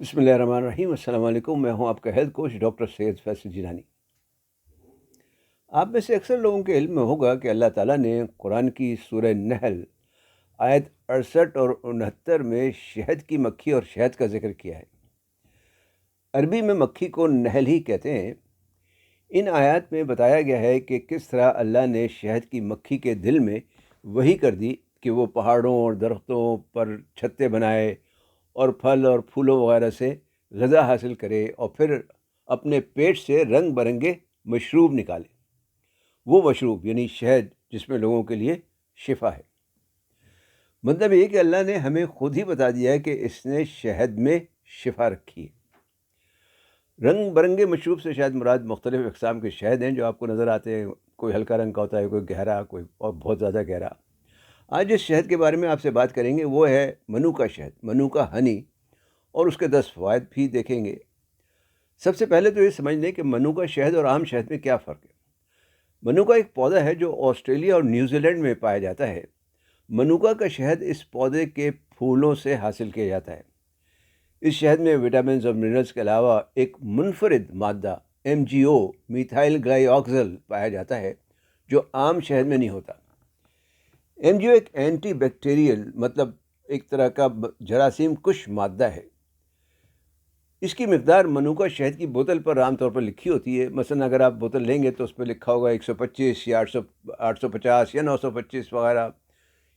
بسم اللہ الرحمن الرحیم۔ السلام علیکم، میں ہوں آپ کا ہیلتھ کوچ ڈاکٹر سید فیصل جیلانی۔ آپ میں سے اکثر لوگوں کے علم میں ہوگا کہ اللہ تعالیٰ نے قرآن کی سورہ نحل آیت 68 اور 69 میں شہد کی مکھی اور شہد کا ذکر کیا ہے۔ عربی میں مکھی کو نحل ہی کہتے ہیں۔ ان آیات میں بتایا گیا ہے کہ کس طرح اللہ نے شہد کی مکھی کے دل میں وحی کر دی کہ وہ پہاڑوں اور درختوں پر چھتے بنائے اور پھل اور پھولوں وغیرہ سے غذا حاصل کرے اور پھر اپنے پیٹ سے رنگ برنگے مشروب نکالے۔ وہ مشروب یعنی شہد جس میں لوگوں کے لیے شفا ہے۔ مطلب یہ کہ اللہ نے ہمیں خود ہی بتا دیا ہے کہ اس نے شہد میں شفا رکھی ہے۔ رنگ برنگے مشروب سے شاید مراد مختلف اقسام کے شہد ہیں جو آپ کو نظر آتے ہیں۔ کوئی ہلکا رنگ کا ہوتا ہے، کوئی گہرا، کوئی اور بہت زیادہ گہرا۔ آج جس شہد کے بارے میں آپ سے بات کریں گے وہ ہے منوکا شہد، منوکا ہنی، اور اس کے 10 فوائد بھی دیکھیں گے۔ سب سے پہلے تو یہ سمجھ لیں کہ منوکا شہد اور عام شہد میں کیا فرق ہے۔ منوکا ایک پودا ہے جو آسٹریلیا اور نیوزی لینڈ میں پایا جاتا ہے۔ منوکا کا شہد اس پودے کے پھولوں سے حاصل کیا جاتا ہے۔ اس شہد میں وٹامنز اور منرلز کے علاوہ ایک منفرد مادہ MgO میتھائل گلائی آکسل پایا جاتا ہے جو عام شہد میں نہیں ہوتا۔ MgO ایک اینٹی بیکٹیریل مطلب ایک طرح کا جراثیم کش مادہ ہے۔ اس کی مقدار منوکا شہد کی بوتل پر عام طور پر لکھی ہوتی ہے۔ مثلا اگر آپ بوتل لیں گے تو اس پہ لکھا ہوگا 125 یا 850 یا 925 وغیرہ۔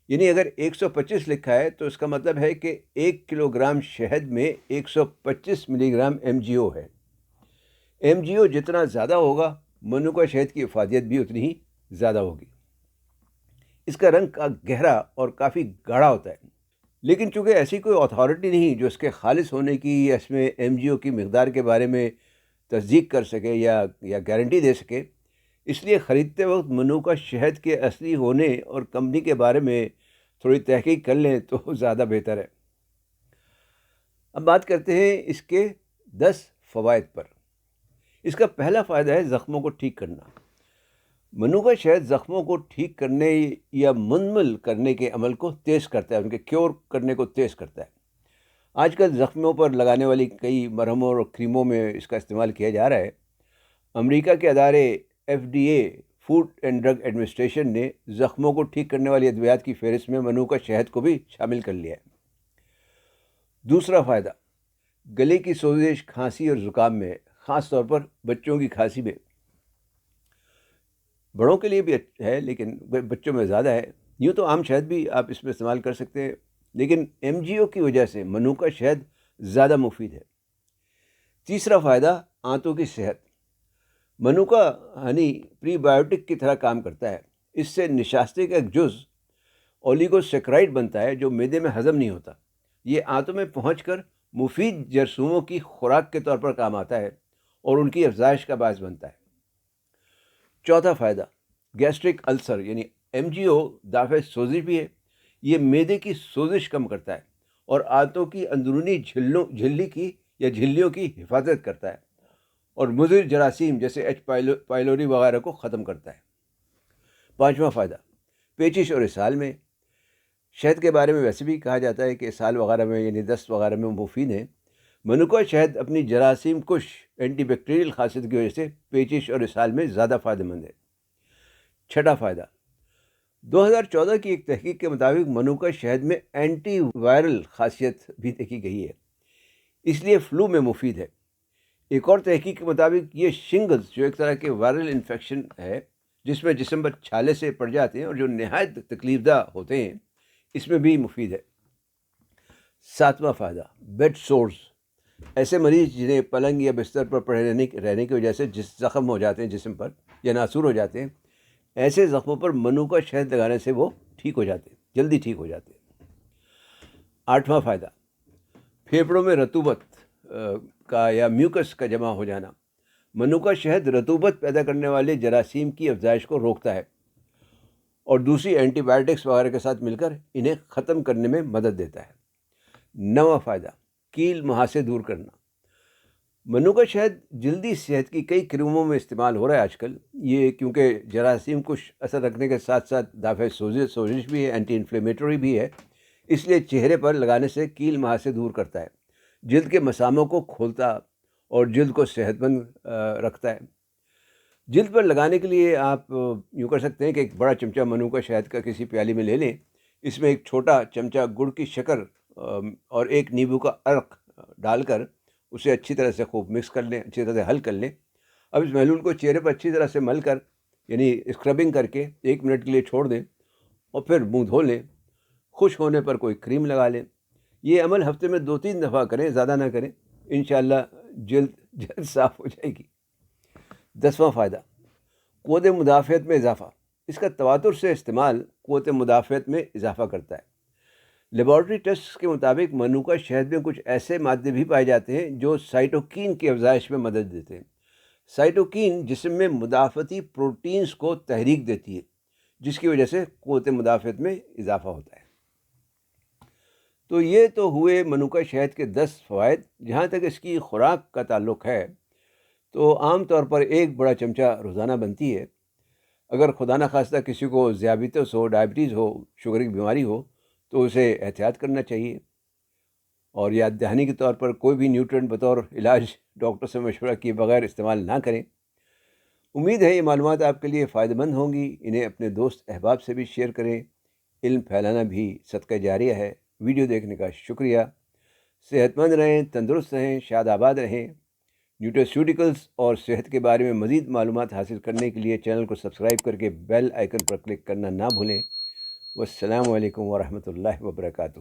یعنی اگر 125 لکھا ہے تو اس کا مطلب ہے کہ 1 کلو گرام شہد میں 125 ملی گرام MgO ہے۔ MgO جتنا زیادہ ہوگا منوکا شہد کی افادیت بھی اتنی ہی زیادہ ہوگی۔ اس کا رنگ گہرا اور کافی گاڑھا ہوتا ہے، لیکن چونکہ ایسی کوئی اتھارٹی نہیں جو اس کے خالص ہونے کی یا اس میں MgO کی مقدار کے بارے میں تصدیق کر سکے یا گارنٹی دے سکے، اس لیے خریدتے وقت منوکا شہد کے اصلی ہونے اور کمپنی کے بارے میں تھوڑی تحقیق کر لیں تو زیادہ بہتر ہے۔ اب بات کرتے ہیں اس کے 10 فوائد پر۔ اس کا پہلا فائدہ ہے زخموں کو ٹھیک کرنا۔ منوکا شہد زخموں کو ٹھیک کرنے یا منمل کرنے کے عمل کو تیز کرتا ہے، ان کے کیور کرنے کو تیز کرتا ہے۔ آج کل زخموں پر لگانے والی کئی مرہموں اور کریموں میں اس کا استعمال کیا جا رہا ہے۔ امریکہ کے ادارے FDA food and drug administration نے زخموں کو ٹھیک کرنے والی ادویات کی فہرست میں منوکا شہد کو بھی شامل کر لیا ہے۔ دوسرا فائدہ، گلے کی سوزش، کھانسی اور زکام میں، خاص طور پر بچوں کی کھانسی میں۔ بڑوں کے لیے بھی ہے لیکن بچوں میں زیادہ ہے۔ یوں تو عام شہد بھی آپ اس میں استعمال کر سکتے ہیں، لیکن MgO کی وجہ سے منوکا شہد زیادہ مفید ہے۔ تیسرا فائدہ، آنتوں کی صحت۔ منوکا ہنی پری بائیوٹک کی طرح کام کرتا ہے۔ اس سے نشاستے کا ایک جز اولیگوسیکرائڈ بنتا ہے جو معدے میں ہضم نہیں ہوتا۔ یہ آنتوں میں پہنچ کر مفید جرثوموں کی خوراک کے طور پر کام آتا ہے اور ان کی افزائش کا باعث بنتا ہے۔ چوتھا فائدہ، گیسٹرک السر یعنی MgO دافع سوزش بھی ہے۔ یہ معدے کی سوزش کم کرتا ہے اور آنتوں کی اندرونی جھلی کی یا جھلیوں کی حفاظت کرتا ہے اور مضر جراثیم جیسے H. پائلوری وغیرہ کو ختم کرتا ہے۔ پانچواں فائدہ، پیچش اور اسہال میں۔ شہد کے بارے میں ویسے بھی کہا جاتا ہے کہ اسہال وغیرہ میں یعنی دست وغیرہ میں مفید ہے۔ منوکا شہد اپنی جراثیم کش اینٹی بیکٹیریل خاصیت کی وجہ سے پیچش اور اسہال میں زیادہ فائدہ مند ہے۔ چھٹا فائدہ، 2014 کی ایک تحقیق کے مطابق منوکا شہد میں اینٹی وائرل خاصیت بھی دیکھی گئی ہے، اس لیے فلو میں مفید ہے۔ ایک اور تحقیق کے مطابق یہ شنگلز جو ایک طرح کے وائرل انفیکشن ہے جس میں جسم پر چھالے سے پڑ جاتے ہیں اور جو نہایت تکلیف دہ ہوتے ہیں، اس میں بھی مفید ہے۔ ساتواں فائدہ، بیڈ سورز۔ ایسے مریض جنہیں پلنگ یا بستر پر پڑے رہنے کی وجہ سے زخم ہو جاتے ہیں جسم پر یا ناسور ہو جاتے ہیں، ایسے زخموں پر منوکا شہد لگانے سے وہ ٹھیک ہو جاتے ہیں، جلدی ٹھیک ہو جاتے ہیں۔ آٹھواں فائدہ، پھیپھڑوں میں رطوبت کا یا میوکس کا جمع ہو جانا۔ منوکا شہد رطوبت پیدا کرنے والے جراثیم کی افزائش کو روکتا ہے اور دوسری اینٹی بائیوٹکس وغیرہ کے ساتھ مل کر انہیں ختم کرنے میں مدد دیتا ہے۔ نواں فائدہ، کیل مہاسے دور کرنا۔ منوکا شہد جلدی صحت کی کئی کریموں میں استعمال ہو رہا ہے آج کل۔ یہ کیونکہ جراثیم کچھ اثر رکھنے کے ساتھ ساتھ دافع سوزش بھی ہے، اینٹی انفلیمیٹری بھی ہے، اس لیے چہرے پر لگانے سے کیل مہاسے دور کرتا ہے۔ جلد کے مساموں کو کھولتا اور جلد کو صحت مند رکھتا ہے۔ جلد پر لگانے کے لیے آپ یوں کر سکتے ہیں کہ ایک بڑا چمچہ منوکا شہد کا کسی پیالی میں لے لیں، اس میں ایک چھوٹا چمچہ گڑ کی شکر اور ایک نیبو کا عرق ڈال کر اسے اچھی طرح سے خوب مکس کر لیں، اچھی طرح سے حل کر لیں۔ اب اس محلول کو چہرے پر اچھی طرح سے مل کر یعنی اسکربنگ کر کے 1 منٹ کے لیے چھوڑ دیں اور پھر منہ دھو لیں۔ خشک ہونے پر کوئی کریم لگا لیں۔ یہ عمل ہفتے میں 2-3 دفعہ کریں، زیادہ نہ کریں، انشاءاللہ جلد صاف ہو جائے گی۔ 10واں فائدہ، قوت مدافعت میں اضافہ۔ اس کا تواتر سے استعمال قوت مدافعت میں اضافہ کرتا ہے۔ لیبارٹری ٹیسٹ کے مطابق منوکا شہد میں کچھ ایسے مادے بھی پائے جاتے ہیں جو سائٹوکین کی افزائش میں مدد دیتے ہیں۔ سائٹوکین جسم میں مدافعتی پروٹینز کو تحریک دیتی ہے، جس کی وجہ سے قوت مدافعت میں اضافہ ہوتا ہے۔ تو یہ تو ہوئے منوکا شہد کے 10 فوائد۔ جہاں تک اس کی خوراک کا تعلق ہے تو عام طور پر 1 بڑا چمچہ روزانہ بنتی ہے۔ اگر خدا نخواستہ کسی کو ذیابیطس ہو، ڈائبٹیز ہو، شوگر کی بیماری ہو تو اسے احتیاط کرنا چاہیے، اور یاد دہانی کے طور پر کوئی بھی نیوٹرینٹ بطور علاج ڈاکٹر سے مشورہ کیے بغیر استعمال نہ کریں۔ امید ہے یہ معلومات آپ کے لیے فائدہ مند ہوں گی۔ انہیں اپنے دوست احباب سے بھی شیئر کریں۔ علم پھیلانا بھی صدقہ جاریہ ہے۔ ویڈیو دیکھنے کا شکریہ۔ صحت مند رہیں، تندرست رہیں، شاد آباد رہیں۔ نیوٹراسیوٹیکلز اور صحت کے بارے میں مزید معلومات حاصل کرنے کے لیے چینل کو سبسکرائب کر کے بیل آئیکن پر کلک کرنا نہ بھولیں۔ والسلام علیکم ورحمۃ اللہ وبرکاتہ۔